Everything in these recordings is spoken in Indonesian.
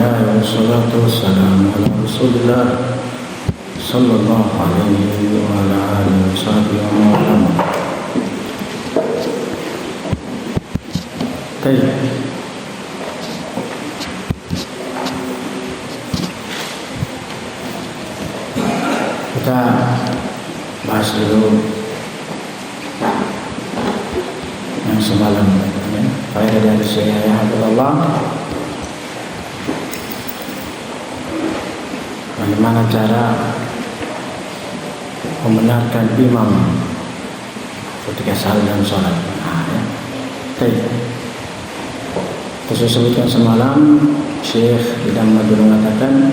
Bismillah wassalatu wassalamu ala Rasulillah sallallahu alaihi wa ala alihi wa sahbihi wa sallam. Kita bahas dulu yang semalam ya. Faedah dari Syekh Abdullah, bagaimana cara membenarkan imam ketika salat dan sholat. Saya sebutkan semalam, Syekh Idam Madun mengatakan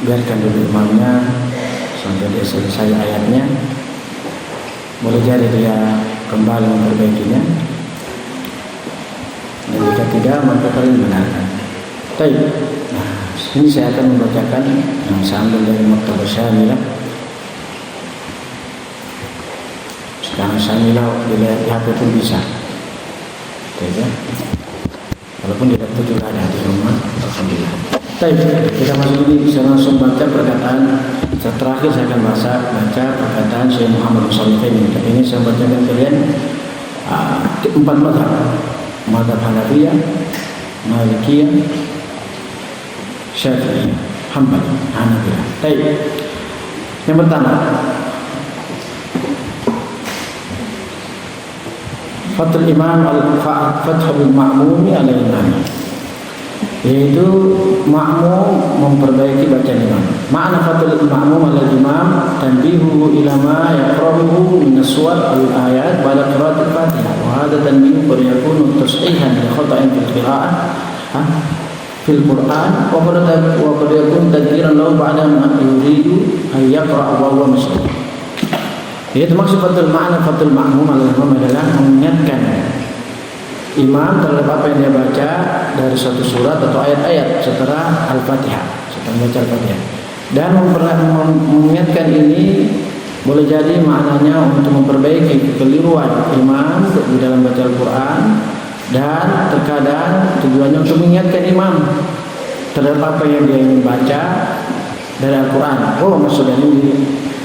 biarkan dulu imamnya sampai dia selesai ayatnya, boleh jadi dia kembali memperbaikinya, dan jika tidak maka kalian benarkan. Nah, ini saya akan membacakan yang saya ambil dari Maktabah Syamilah. Sekarang Syamilah dilihat di HP pun bisa, walaupun tidak betul ada di rumah. Alhamdulillah. Kita masuk ini, saya langsung baca perkataan. Terakhir saya akan baca perkataan Syekh Muhammad Shalih ini. Ini saya bacakan kalian 4 mazhab Hanafiyah, Malikiyah, Syafi'iyah, Hambali, Hanafiyah. Yang pertama, Fathul Imam Fathul Ma'mumi ala imam, yaitu makmum memperbaiki bacaan imam. Makna Fathul Ma'mum ala imam tanbihu ila ma yaqrabuhu min as-suwar al-ayat ba'da qira'atil Fatihah, wa hadha tanbihu qad yakunu tashihan li khata'in fil qira'ah fil Qur'an wa qad yakunu tadhkiran lahu ba'da ma yuridu ay yaqra'a wa huwa muslim. Yaitu maksud makna Fathul Ma'mum ala imam adalah mengingatkan imam terhadap apa yang dia baca dari suatu surat atau ayat-ayat setelah Al-Fatihah, setelah membaca Al-Fatihah. Dan mengingatkan ini boleh jadi maknanya untuk memperbaiki kekeliruan imam di dalam baca Al-Quran, dan terkadang tujuannya untuk mengingatkan imam terhadap apa yang dia ingin baca dari Al-Quran. Maksudnya ini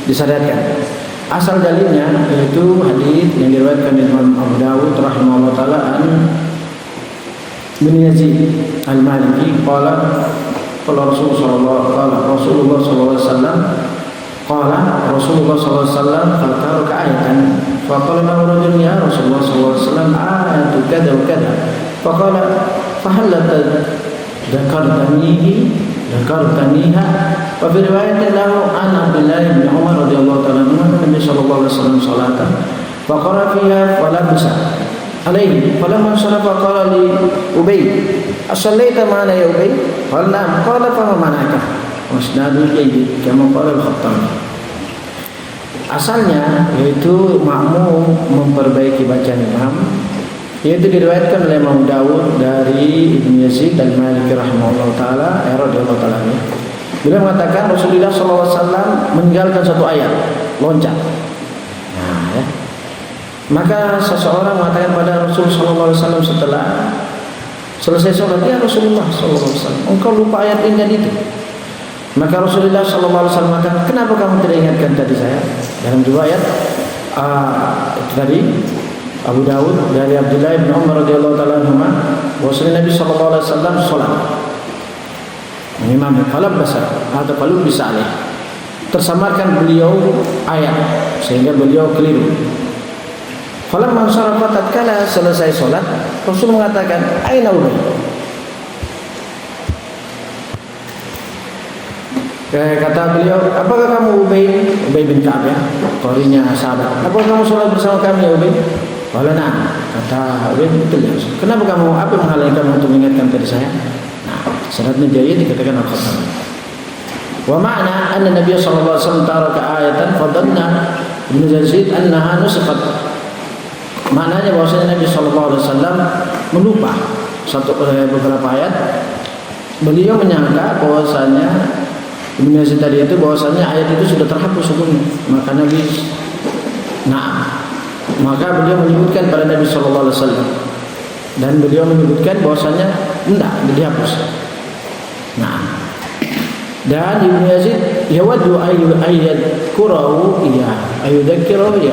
disyariatkan. Asal dalilnya yaitu hadis yang diriwayatkan oleh Imam Abu Dawud rahimahullah taala an bin Yazid al-Maliki qala Rasulullah sallallahu alaihi wasallam qala ayatan faqala lahu rajulun ya Rasulullah sallallahu alaihi wasallam ayatu kada wa kada faqala fahallat dzakartaniha wa fi riwayatin lahu an Abdullah bin Umar radhiyallahu ta'ala anhu Nabi sallallahu alaihi wasallam salatan fa qara fiha fala bisa alaihi falamma sharafa qala li Ubay asallaita ma'ana ya Ubay qala na'am qala fa ma mana'aka wasnadu ilayhi kama qala al-Khattabi. Asalnya yaitu makmum memperbaiki bacaan imam, yaitu diriwayatkan oleh Imam Dawud dari Ibnu Yazid dan Maliki rahimahullah taala radhiyallahu taala. Beliau mengatakan Rasulullah SAW meninggalkan satu ayat, loncat. Maka seseorang mengatakan pada Rasulullah SAW setelah selesai sholat, ya Rasulullah SAW, engkau lupa ayat ini dan itu. Maka Rasulullah SAW mengatakan, kenapa kamu tidak ingatkan tadi saya? Dalam dua ayat itu tadi Abu Dawud dari Abdullah bin Umar radhiyallahu taala anhu, bahwasanya Nabi sallallahu alaihi wasallam salat imam falab basar atau falub bisa alih, tersamarkan beliau ayat sehingga beliau keliru. Falamma sarafa tatkala selesai salat, Rasul mengatakan aina Ubay, kata beliau, apakah kamu Ubay bin Ka'ab, ya qarinya sahabat, apakah kamu salat bersama kami ya Ubay? Wala na'am, kata Ubay, betul ya. Kenapa kamu, apa menghalangi kamu untuk mengingatkan tadi saya? Sanadnya jayid dikatakan Al-Khattabi. Wa ma'na anna Nabi sallallahu alaihi wasallam taraka ayatan fadanna Ibnu Yazid annaha nusakhat. Maknanya bahwasanya Nabi sallallahu alaihi wasallam melupa beberapa ayat. Beliau menyangka bahwasanya Ibnu Yazid tadi itu bahwasanya ayat itu sudah terhapus sebelumnya. Maka Nabi maka beliau menyebutkan pada Nabi sallallahu alaihi wasallam, dan beliau menyebutkan bahwasanya enggak dihapus. Nah, dan Ibnu Yazid yawaddu ayyadkurahu ayyudzakkirahu ya.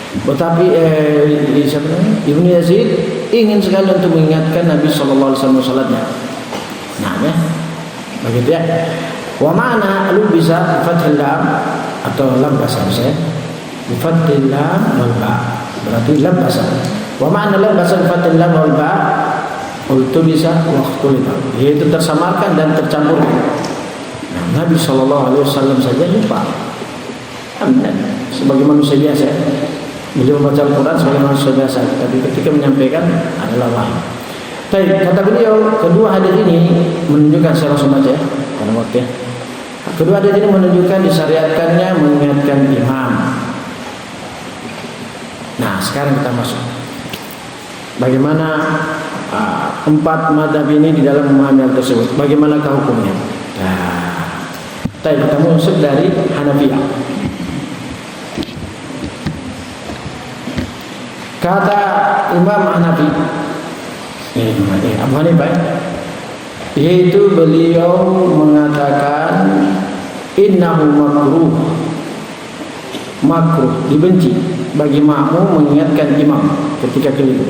Tetapi Ibnu Yazid ingin sekali untuk mengingatkan Nabi sallallahu alaihi wasallam salatnya. Nah, ya. Begitu ya. Wa ma'na lu bisa fathil lam atau lam bahasa saya. Fathil lam wal ba. Berarti lam bahasa. Wa ma'na lam bahasa fathil lam wal ba itu bisa waktu itu, yaitu tersamarkan dan tercampur. Nah, Nabi sallallahu alaihi wasallam saja lupa. Sebagai manusia biasa, beliau membaca Al-Quran sebagai manusia biasa, tapi ketika menyampaikan adalah wahyu. Baik, kata beliau, kedua hadis ini menunjukkan, saya langsung baca ya, karena waktu ya. Kedua hadis ini menunjukkan disyariatkannya mengingatkan imam. Nah, sekarang kita masuk. Bagaimana empat madhab ini di dalam memahami hal tersebut? Bagaimanakah hukumnya? Nah, kita masuk dari Hanafiyah. Kata Imam Hanafi, Abu Hanifah, yaitu beliau mengatakan innahu makruh, dibenci bagi makmum mengingatkan imam ketika keliru.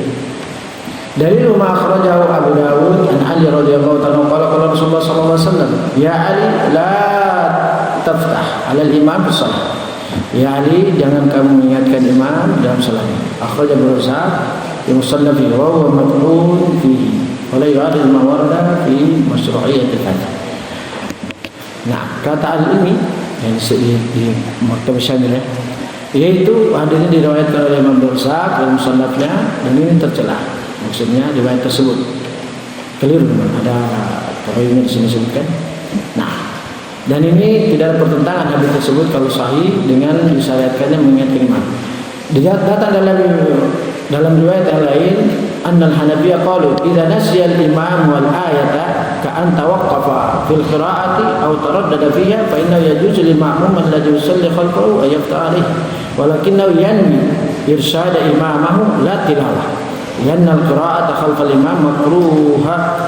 Dari rumah akhrajahu Abu Dawud an Ali radhiyallahu ta'ala qala Rasulullah sallallahu alaihi wasallam, ya Ali la taftah 'ala al-imam fi shalah. Ya Ali, jangan kamu mengingatkan imam dalam salat. Akhrajahu Razzaq fi musannaf wa huwa madhun fihi wa la yu'adil ma warada fi masyru'iyyat al-fath. Nah, kata al-ilmi yang di Maktab Syamil yaitu hadisnya diriwayatkan oleh Imam Razzaq dalam musannafnya dan ini tercela. Maksudnya riwayat tersebut keliru, ada poinnya di sini disebutkan. Nah, dan ini tidak ada pertentangan hadis tersebut kalau sahih dengan disyariatkannya mengingatkan imam. Datang dalam riwayat yang lain, annal Hanafiyah qalu idza nasiya al-imam wal ayata ka an tawaqqafa fil qira'ati aw taraddada fiha fa innahu yajuzu lil ma'mum alladhi yusalli khalfahu ay yafta alayhi walakinahu yanwi irsyad imamahu la tilawah. Lianna al-qira'ata khalfal imam makruha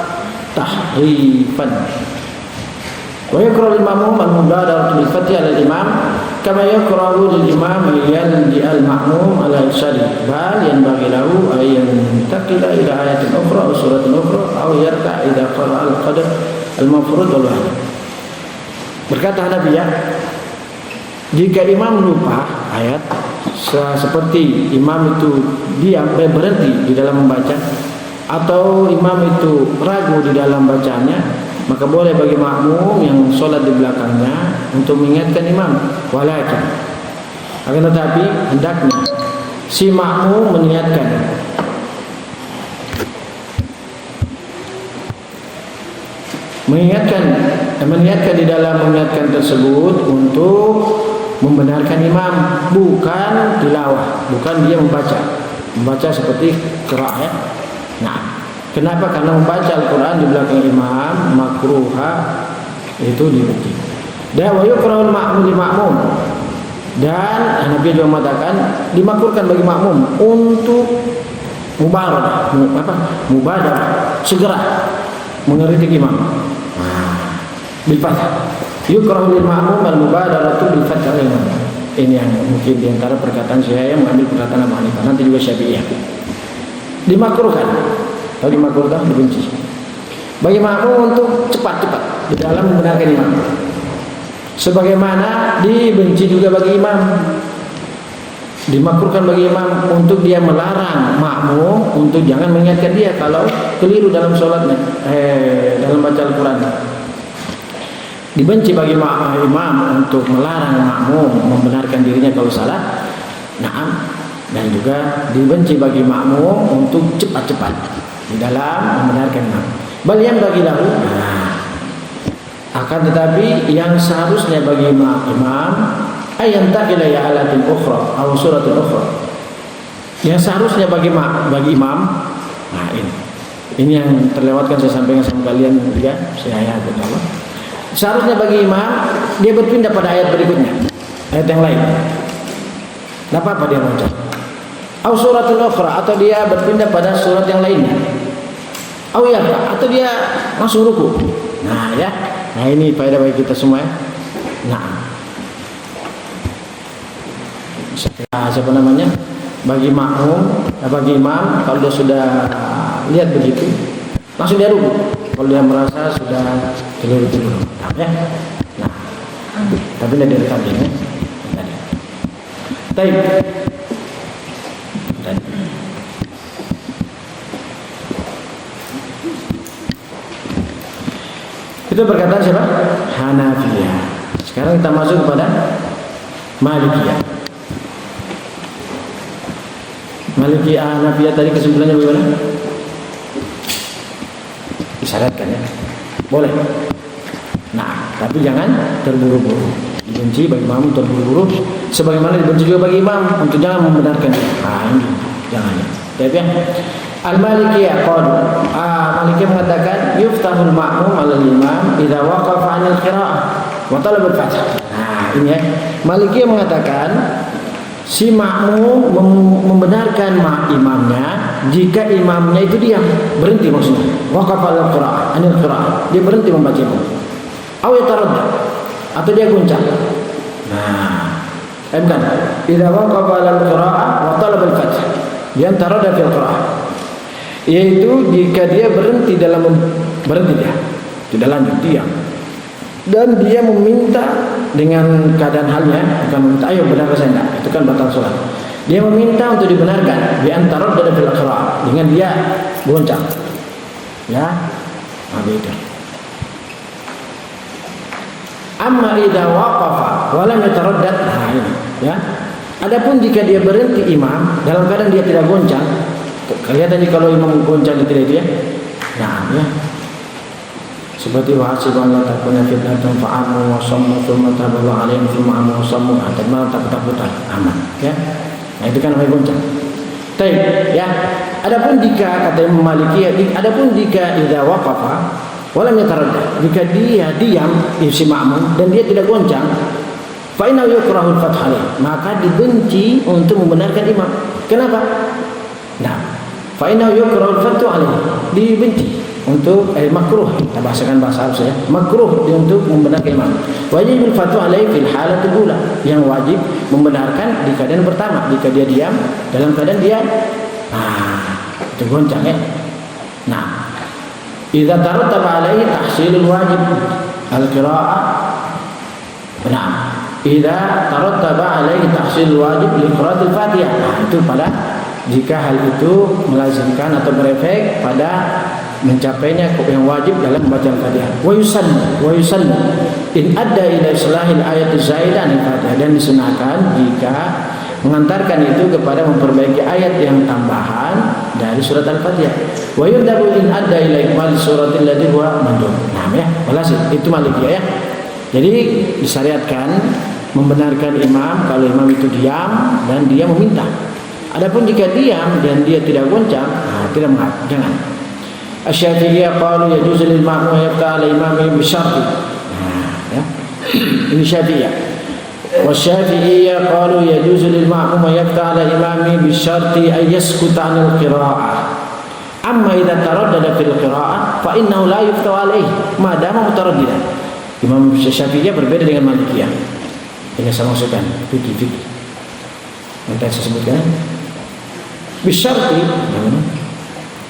tahrifan. Wa yakrahu al-ma'mum al-mubadaratu bil fathi 'ala al-imam kama yakrahu lil-imam yalji al-ma'mum 'ala al-shari bal yanbaghi lahu ay yantaqila ila ayatin ukhra aw suratin ukhra aw yarka' idza qara'a al-qadr al-mafrud wal wahid. Berkata Hanafiyah, jika imam lupa ayat seperti imam itu diam berhenti di dalam membaca atau imam itu ragu di dalam bacanya, maka boleh bagi makmum yang sholat di belakangnya untuk mengingatkan imam. Walakin akan tetapi hendaknya si makmum mengingatkan di dalam mengingatkan tersebut untuk membenarkan imam, bukan tilawah, bukan dia membaca seperti qiraah ya. Nah, kenapa? Karena membaca Al-Quran di belakang imam makruha, itu dibenci. Dan wa yukrahul ma'mum li ma'mum, dan Nabi juga mengatakan dimakruhkan bagi makmum untuk mubadarah, segera mengkritik imam. Bil fath. Yukrahu lil ma'mum al-mubadaratu bil fath al-imam. Ini yang mungkin di antara perkataan saya yang mengambil perkataan Abu Hanifah, nanti juga Syafi'iyah. Dimakruhkan. Kalau dimakruhkan dibenci. Bagi makmum untuk cepat-cepat di dalam membenarkan imam. Sebagaimana dibenci juga bagi imam. Dimakruhkan bagi imam untuk dia melarang makmum untuk jangan mengingatkan dia kalau keliru dalam sholatnya, dalam baca Al-Quran. Dibenci bagi imam untuk melarang makmum membenarkan dirinya kalau salah. Naam. Dan juga dibenci bagi makmum untuk cepat-cepat di dalam membenarkan imam. Balian bagi lahu. Akan tetapi yang seharusnya bagi imam ayantaqila ya alatin ukhra atau suratin ukhra. Yang seharusnya bagi imam. Nah, ini yang terlewatkan saya sampaikan sama kalian juga. Saya insyaallah. Seharusnya bagi imam dia berpindah pada ayat berikutnya, ayat yang lain. Tidak apa-apa dia baca. Au suratul ukhra, atau dia berpindah pada surat yang lainnya. Au ya, atau dia langsung ruku. Nah ya, nah ini faedah bagi kita semua ya. Nah, siapa namanya? Bagi makmum, bagi imam, kalau dia sudah lihat begitu, langsung dia rukuk. Kalau dia merasa sudah keliru-keliru, ya. Nah, tapi tidak direkam ini. Baik. Itu perkataan siapa? Hanafiyah. Sekarang kita masuk kepada Malikiyah. Malikiyah, Hanafiyah tadi kesimpulannya bagaimana? Disyaratkan ya, boleh. Nah, tapi jangan terburu-buru. Dibenci bagi imam terburu-buru, sebagaimana dibenci juga bagi imam untuk jangan membenarkan. Nah, ini jangan. Tapi ya, Al-Malikiyah qalu, Malikiyah mengatakan yuftahul ma'mum 'alal imam idza waqafa 'anil qira'ah wa talaba al-fath. Nah, ini ya. Malikiyah mengatakan si makmum membenarkan imamnya jika imamnya itu diam, berhenti maksudnya. Waqafa 'alal qira'ah, 'anil qira'ah. Dia berhenti membaca. Aw yataradda, atau dia goncang. Nah, bukan. Idza waqafa 'alal qira'ah wa talaba al-fath. Di antara fil qira'ah, yaitu jika dia berhenti dia tidak lanjut, diam, dan dia meminta dengan keadaan halnya, bukan meminta ayo benarkan saya, enggak, itu kan batal sholat. Dia meminta untuk dibenarkan di antara fil qira'ah dengan dia goncang, ya, nah itu. Amma idza waqafa wa lam yataraddad, nah ini ya. Adapun jika dia berhenti imam dalam keadaan dia tidak goncang, kelihatan kalau imam goncang tidak itu ya. Nah ya, seperti wahasiban la takuna fitnatun fa'amu wa sammu thumma taballu alaihim thumma amu wa sammu hatta ma takutabutan aman ya. Nah itu kan namanya goncang. Baik ya. Adapun jika kata Imam Malikiyah, adapun jika idza waqafa wa lam yataraddad, jika dia diam si makmum dan dia tidak goncang, fa inna yukrahul fath alaih, maka dibenci untuk membenarkan imam. Kenapa? Nah, fa inna yukrahul fath alaih, dibenci untuk makruh, kita bahasakan bahasa Arab ya, makruh untuk membenarkan imam. Wajibul fath alaih fil halat ula, yang wajib membenarkan di keadaan pertama, jika dia diam dalam keadaan dia itu goncang ya. Nah, idza tarattaba alaihi tahsilul wajib al-qira'ah, benar. Idza tarattaba alaihi tahsil wajib li qiraatil Fatihah. Nah, itu pada jika hal itu melazimkan atau berefek pada mencapainya yang wajib dalam membaca Al-Fatihah. Wa yusannu in adda ila islahil ayat zaidah al-Fatihah, dan disunahkan jika mengantarkan itu kepada memperbaiki ayat yang tambahan dari surat Al-Fatihah. Wa yundabu in adda ila ikmal suratil ladzi huwa mandub. Nah, ya, walhasil itu Malikiyah ya. Jadi disyariatkan membenarkan imam kalau imam itu diam dan dia meminta. Adapun jika diam dan dia tidak goncang, tidak mengapa, jangan. Asy-Syafi'iyah qalu yajuzu lil ma'mum yafta 'ala imamihi bi syarti. Ya. Ini Syafi'iyah. Wa Syafi'iyah qalu yajuzu lil ma'mum yafta 'ala imamihi bi syarti ay yaskuta 'anil qira'ah. Amma idza taraddada fil qira'ah fa innahu la yufta 'alaihi ma dama mutaraddidan. Imam Syafi'iyah berbeda dengan Malikiyah. Ini saya maksudkan fikih. Nanti saya sebutkan.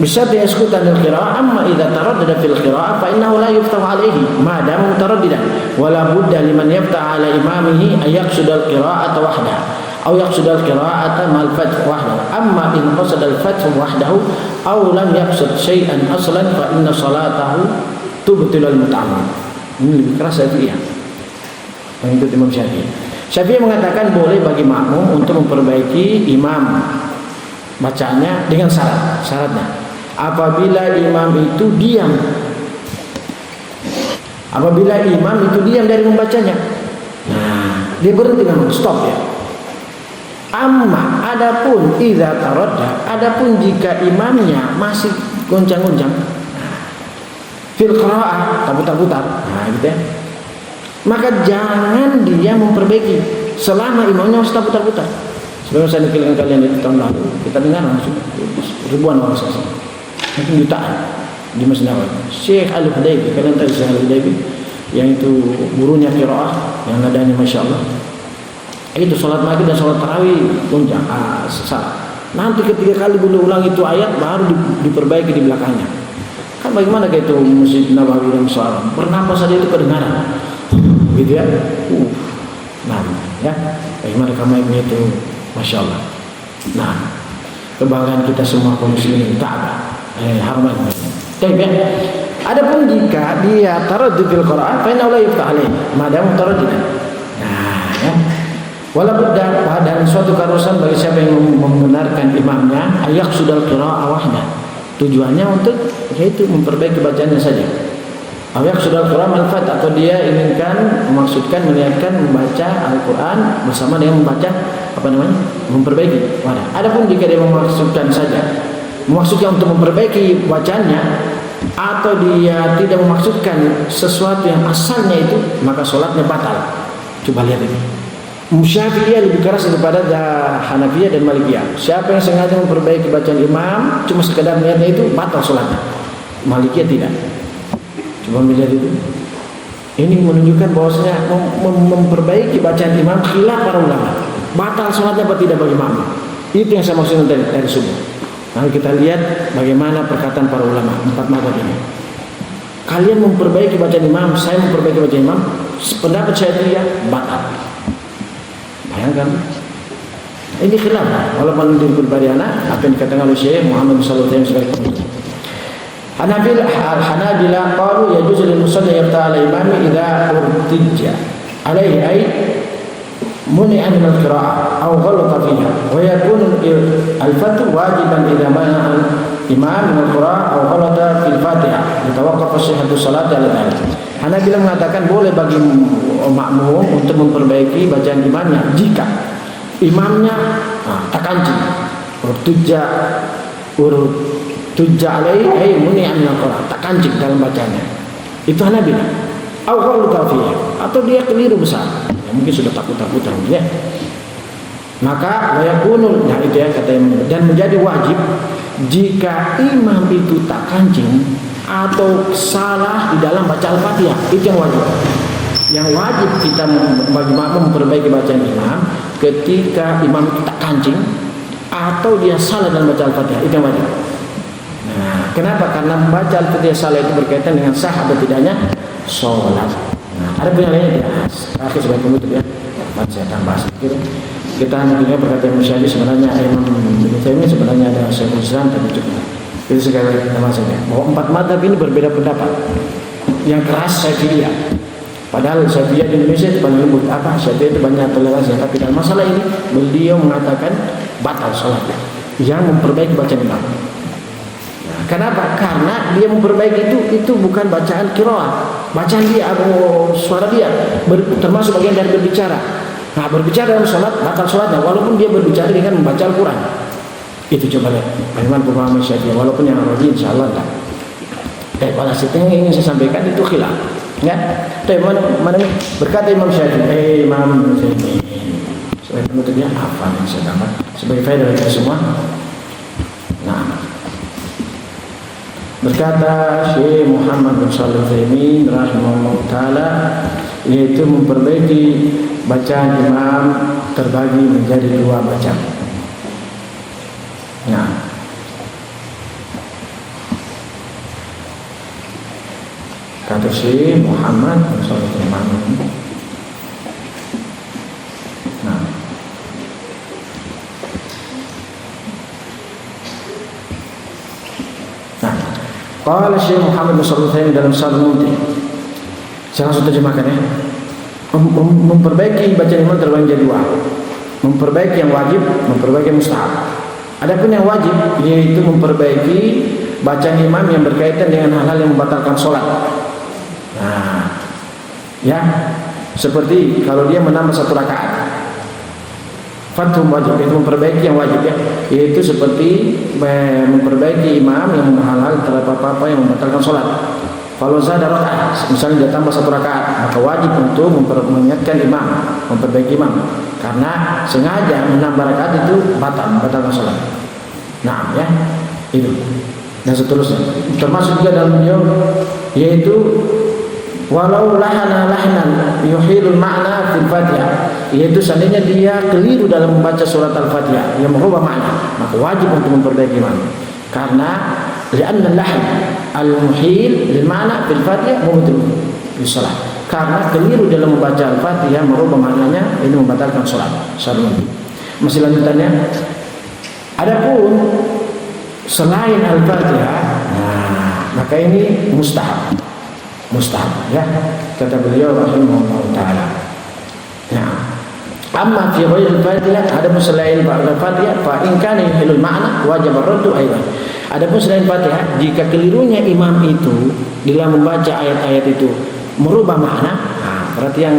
Bisyarti yaskutan al-qira'ah, amma idza taraddada fil qira'ah fa innahu la yuftahu alayhi ma dama mutaraddidan wa la budda liman yafta 'ala imamihi ay yaqsida al-qira'ata wahdahu aw yaqsida al-qira'ata ma'al fath wahdahu. Amma in qasada al-fath wahdahu aw lam yaqsid syai'an aslan fa inna salatahu tubtil al-muta'ammid. Ini lebih keras Syafi'iyah, mengikut Imam Syafi'i. Syafi'i mengatakan boleh bagi makmum untuk memperbaiki imam bacanya dengan syaratnya apabila imam itu diam. Apabila imam itu diam dari membacanya, nah dia berhenti memang, stop ya. Amma adapun idza taradda, adapun jika imamnya masih goncang-goncang fil qira'ah, putar-putar, nah gitu ya, maka jangan dia memperbaiki selama imamnya masih putar-putar. Sebelum saya nikilkan kalian itu tahun lalu, kita dengar langsung ribuan orang saksi, mungkin jutaan. di Masjid Nabawi. Syekh Al-Hudaybi, kalian tahu Syekh Al-Hudaybi yang itu gurunya qiraah yang nadanya Masya Allah. Itu sholat maghrib dan sholat tarawih puncak salah. Nanti ketiga kali beliau ulang itu ayat baru diperbaiki di belakangnya. Kan bagaimana kayak itu Masjid Nabawi dan sholat bernapas saja itu kedengaran gitu ya. Nah ya, bagaimana kamarnya itu Masya Allah. Nah, kebanggaan kita semua kaum muslimin Ka'bah haraman. Baik ya. Adapun jika dia taraddud fil Qur'an, fa inna la yuftah alaih madam taraddudan. Nah, ya. Wala budda dan suatu keharusan bagi siapa yang membenarkan imamnya ayak sudal qira'ah wahdah. Tujuannya untuk yaitu memperbaiki bacaannya saja. Ayak sudal qira'ah manfaat atau dia inginkan memaksudkan meniatkan membaca Al-Qur'an bersama dengan membaca memperbaiki wadah. Adapun jika dia memaksudkan untuk memperbaiki bacaannya atau dia tidak memaksudkan sesuatu yang asalnya itu, maka sholatnya batal. Coba lihat ini. Syafi'iyah lebih keras daripada Hanafiyah dan Malikiyah. Siapa yang sengaja memperbaiki bacaan imam cuma sekedar niatnya itu batal sholatnya. Malikiyah tidak. Coba melihat itu. Ini menunjukkan bahwasanya memperbaiki bacaan imam khilaf para ulama. Batal sholatnya apa tidak bagi makmum. Itu yang saya maksudkan dari subuh. Nanti kita lihat bagaimana perkataan para ulama 4 mazhab ini. Kalian memperbaiki bacaan imam, saya memperbaiki bacaan imam, pendapat saya dia batal. Bayangkan. Ini khilaf. Walaupun di Bariana apa yang dikatakan oleh Syekh Muhammad sallallahu alaihi wasallam sebagai pemimpin. Hanabila qalu yajuzu lil musalli yaqta' ala imami idza urtija alaihi ay muni'a min al-qira'ah aw ghalata fiha wa yakunu al-fatu wajiban idza mana al-imam min al-qira'ah aw ghalata fil Fatihah yatawaqqafu sihhatu salati ala dhalik. Hanabila mengatakan boleh bagi makmum untuk memperbaiki bacaan imamnya jika imamnya takancing urtija alaihi ay muni'a min al-qira'ah, takancing dalam bacanya. Itu Hanabila. Aw ghalata fiha, atau dia keliru besar. Mungkin sudah takut-takutan ya. Maka wayakunul, nah itu ya kata yang, dan menjadi wajib jika imam itu tak kancing atau salah di dalam baca Al-Fatihah, itu yang wajib. Yang wajib kita bagi makmum memperbaiki bacaan imam ketika imam itu tak kancing atau dia salah dalam baca Al-Fatihah, itu yang wajib. Nah, kenapa? Karena membaca Al-Fatihah salah itu berkaitan dengan sah atau tidaknya sholat. Nah, ada pun yang lainnya terakhir sebagai penutup ya. Saya tambah sedikit. Kita nantinya perkataan Musyafi sebenarnya Imam Ibnu Taimiyah sebenarnya ada Syekhul Islam tapi cukup. Itu sekali nama saja. Bahwa 4 mazhab ini berbeda pendapat. Yang keras Syafi'iyah. Padahal Syafi'iyah di Indonesia itu paling lembut. Syafi'iyah itu banyak toleransi. Tapi dalam masalah ini beliau mengatakan batal sholatnya. Yang memperbaiki bacaan imam. Kenapa? Karena dia memperbaiki itu bukan bacaan qiraah. Bacaan dia atau suara dia termasuk bagian dari berbicara. Nah, berbicara dalam sholat batal sholatnya walaupun dia berbicara dengan membaca Al-Quran. Itu coba lihat bagaimana pemahaman Syafi'iyah, walaupun yang Arabi insyaallah tak. Pada setengah yang ingin saya sampaikan itu khilaf. Ya. Mana berkata Imam Syafi'i, Imam Syafi'i. Sebagai penutupnya apa yang saya tambah sebagai faedah bagi semua. Nah, berkata Syekh Muhammad bin Shalih Al-Utsaimin rahimahullah taala, yaitu memperbaiki bacaan imam terbagi menjadi 2 bacaan. Nah, kata Syekh Muhammad bin Shalih Al-Utsaimin. Nah, qala Syekh Muhammad bin Shalih Al-Utsaimin dalam Sharh Mumti. Saya langsung terjemahkan ya. Memperbaiki bacaan imam terbagi menjadi 2. Memperbaiki yang wajib, memperbaiki yang mustahab. Adapun yang wajib yaitu memperbaiki bacaan imam yang berkaitan dengan hal-hal yang membatalkan sholat. Nah, ya, seperti kalau dia menambah 1 rakaat. Fathum wajib, itu memperbaiki yang wajib ya, yaitu seperti memperbaiki imam yang hal-hal terhadap apa-apa yang membatalkan sholat. Kalau zada rakaat, misalnya dia tambah 1 rakaat, maka wajib untuk mengingatkan imam, memperbaiki imam, karena sengaja menambah rakaat itu batalkan sholat. Nah ya, itu. dan seterusnya. Termasuk juga dalam beliau yaitu walau lahana lahnan yuhilul makna fil Fatihah, yaitu seandainya dia keliru dalam membaca surat Al-Fatihah yang merubah makna, maka wajib untuk memperbaiki makna. Karena li'anna lahn al-muhil lil makna fil Fatihah mubtil bis salat. Karena keliru dalam membaca Al-Fatihah merubah maknanya, ini membatalkan salat. Masih lanjutannya. Adapun selain Al-Fatihah, nah, maka ini mustahab ya, kata beliau rahimahullah taala. Nah, amma fi ghairi al-Fatihah, adapun selain Al-Fatihah, fa in kana yuhilul ma'na wajib ar-raddu aidan. Adapun selain Fatihah, jika kelirunya imam itu dalam membaca ayat-ayat itu merubah makna, nah, berarti yang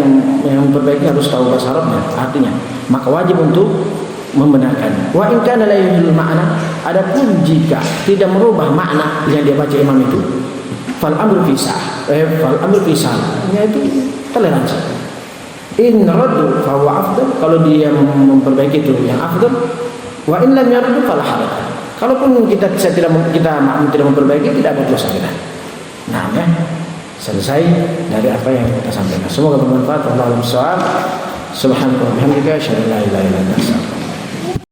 memperbaiki harus tahu bahasa Arabnya, artinya, maka wajib untuk membenarkan. Wa in kana la yuhilul ma'na, adapun jika tidak merubah makna yang dia baca imam itu, fal amru fisah, yaitu toleransi. In raddu fa huwa afdal, kalau dia memperbaiki itu yang afdal. Wa in lam yardu fala haraj. Kalaupun kita tidak memperbaiki, tidak ada dosa kita. Nah, ya, selesai dari apa yang kita sampaikan. Semoga bermanfaat. Wallahu a'lam bishawab. Subhanallah wa bihamdika, asyhadu an la ilaha illa anta, astaghfiruka.